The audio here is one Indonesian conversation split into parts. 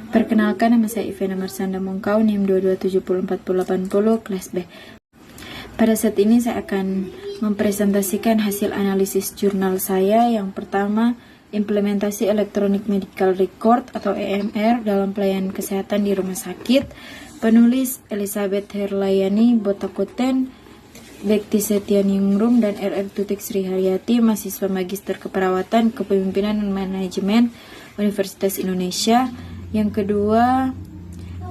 Perkenalkan, nama saya Ivana Marsanda Mongkau, NIM 22704080, kelas B. Pada saat ini saya akan mempresentasikan hasil analisis jurnal saya. Yang pertama, implementasi Electronic Medical Record atau EMR dalam pelayanan kesehatan di rumah sakit. Penulis Elizabeth Herlayani Botakuten, Bekti Setianingrum, dan RR Tutik Sri Haryati, mahasiswa Magister Keperawatan, Kepemimpinan dan Manajemen Universitas Indonesia. Yang kedua,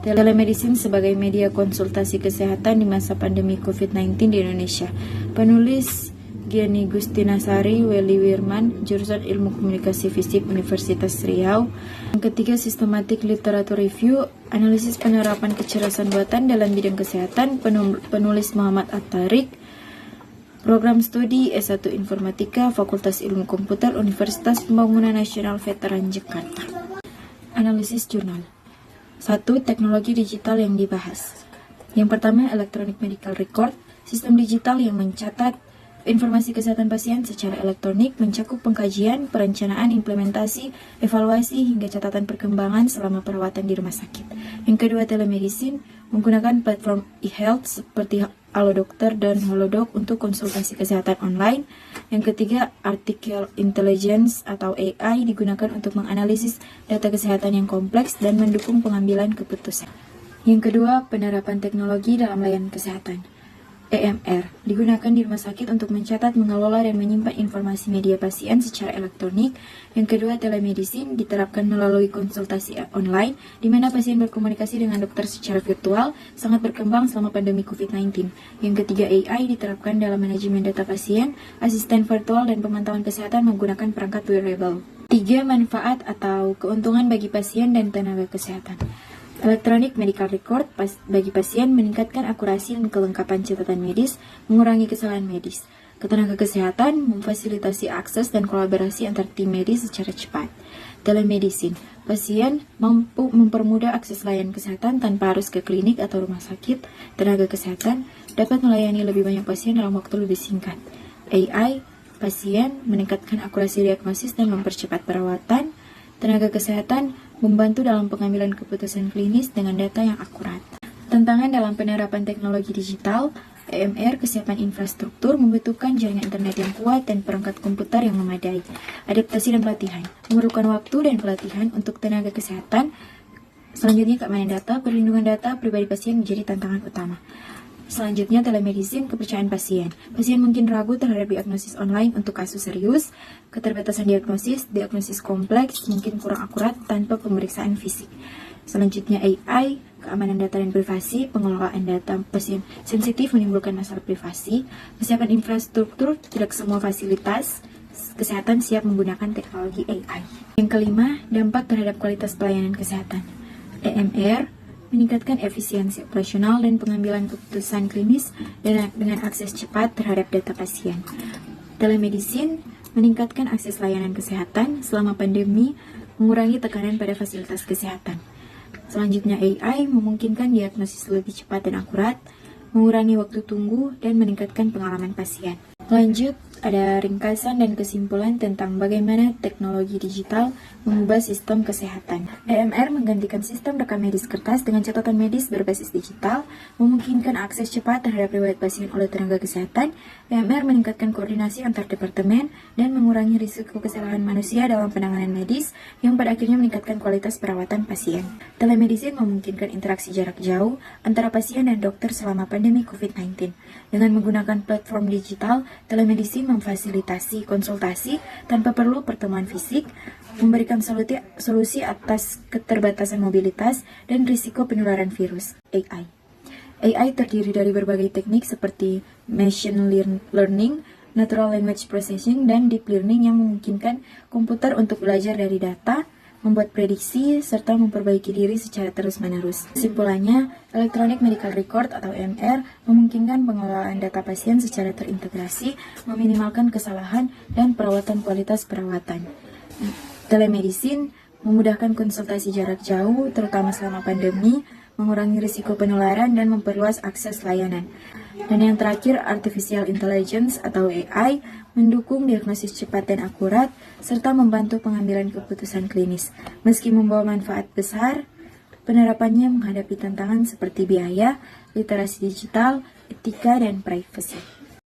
telemedicine sebagai media konsultasi kesehatan di masa pandemi COVID-19 di Indonesia. Penulis Giani Gustinasari Weli Wirman, jurusan Ilmu Komunikasi Fisik Universitas Riau. Yang ketiga, systematic literature review, analisis penerapan kecerdasan buatan dalam bidang kesehatan, penulis Muhammad At-Tariq. Program studi S1 Informatika, Fakultas Ilmu Komputer, Universitas Pembangunan Nasional Veteran Jakarta. Analisis jurnal. 1. Teknologi digital yang dibahas. Yang pertama, Electronic Medical Record, sistem digital yang mencatat informasi kesehatan pasien secara elektronik, mencakup pengkajian, perencanaan, implementasi, evaluasi, hingga catatan perkembangan selama perawatan di rumah sakit. Yang kedua, telemedicine, menggunakan platform e-health seperti Alodokter dan Halodoc untuk konsultasi kesehatan online. Yang ketiga, artificial intelligence atau AI digunakan untuk menganalisis data kesehatan yang kompleks dan mendukung pengambilan keputusan. Yang kedua, penerapan teknologi dalam layanan kesehatan. EMR digunakan di rumah sakit untuk mencatat, mengelola, dan menyimpan informasi media pasien secara elektronik. Yang kedua, telemedicine diterapkan melalui konsultasi online, di mana pasien berkomunikasi dengan dokter secara virtual, sangat berkembang selama pandemi COVID-19. Yang ketiga, AI diterapkan dalam manajemen data pasien, asisten virtual, dan pemantauan kesehatan menggunakan perangkat wearable. 3. Manfaat atau keuntungan bagi pasien dan tenaga kesehatan. Electronic Medical Record bagi pasien meningkatkan akurasi dan kelengkapan catatan medis, mengurangi kesalahan medis. Ketenaga kesehatan memfasilitasi akses dan kolaborasi antar tim medis secara cepat. Telemedicine, pasien mampu mempermudah akses layanan kesehatan tanpa harus ke klinik atau rumah sakit. Tenaga kesehatan dapat melayani lebih banyak pasien dalam waktu lebih singkat. AI, pasien meningkatkan akurasi diagnosis dan mempercepat perawatan. Tenaga kesehatan membantu dalam pengambilan keputusan klinis dengan data yang akurat. Tantangan dalam penerapan teknologi digital, EMR, kesiapan infrastruktur, membutuhkan jaringan internet yang kuat dan perangkat komputer yang memadai. Adaptasi dan pelatihan, memerlukan waktu dan pelatihan untuk tenaga kesehatan. Selanjutnya, keamanan data, perlindungan data pribadi pasien menjadi tantangan utama. Selanjutnya, telemedicine, kepercayaan pasien. Pasien mungkin ragu terhadap diagnosis online untuk kasus serius, keterbatasan diagnosis kompleks, mungkin kurang akurat tanpa pemeriksaan fisik. Selanjutnya, AI, keamanan data dan privasi, pengelolaan data pasien sensitif menimbulkan masalah privasi. Kesiapan infrastruktur, tidak semua fasilitas kesehatan siap menggunakan teknologi AI. Yang kelima, dampak terhadap kualitas pelayanan kesehatan. EMR meningkatkan efisiensi operasional dan pengambilan keputusan klinis dengan akses cepat terhadap data pasien. Telemedicine meningkatkan akses layanan kesehatan selama pandemi, mengurangi tekanan pada fasilitas kesehatan. Selanjutnya, AI memungkinkan diagnosis lebih cepat dan akurat, mengurangi waktu tunggu, dan meningkatkan pengalaman pasien. Lanjut, ada ringkasan dan kesimpulan tentang bagaimana teknologi digital mengubah sistem kesehatan. EMR menggantikan sistem rekam medis kertas dengan catatan medis berbasis digital, memungkinkan akses cepat terhadap riwayat pasien oleh tenaga kesehatan. EMR meningkatkan koordinasi antar departemen dan mengurangi risiko kesalahan manusia dalam penanganan medis, yang pada akhirnya meningkatkan kualitas perawatan pasien. Telemedicine memungkinkan interaksi jarak jauh antara pasien dan dokter selama pandemi COVID-19. Dengan menggunakan platform digital, telemedicine memfasilitasi konsultasi tanpa perlu pertemuan fisik, memberikan solusi atas keterbatasan mobilitas dan risiko penularan virus. AI terdiri dari berbagai teknik seperti machine learning, natural language processing, dan deep learning yang memungkinkan komputer untuk belajar dari data, membuat prediksi, serta memperbaiki diri secara terus-menerus. Kesimpulannya, Electronic Medical Record atau EMR memungkinkan pengelolaan data pasien secara terintegrasi, meminimalkan kesalahan, dan perawatan kualitas perawatan. Telemedicine memudahkan konsultasi jarak jauh, terutama selama pandemi, mengurangi risiko penularan, dan memperluas akses layanan. Dan yang terakhir, Artificial Intelligence atau AI mendukung diagnosis cepat dan akurat, serta membantu pengambilan keputusan klinis. Meski membawa manfaat besar, Penerapannya menghadapi tantangan seperti biaya, literasi digital, etika, dan privasi.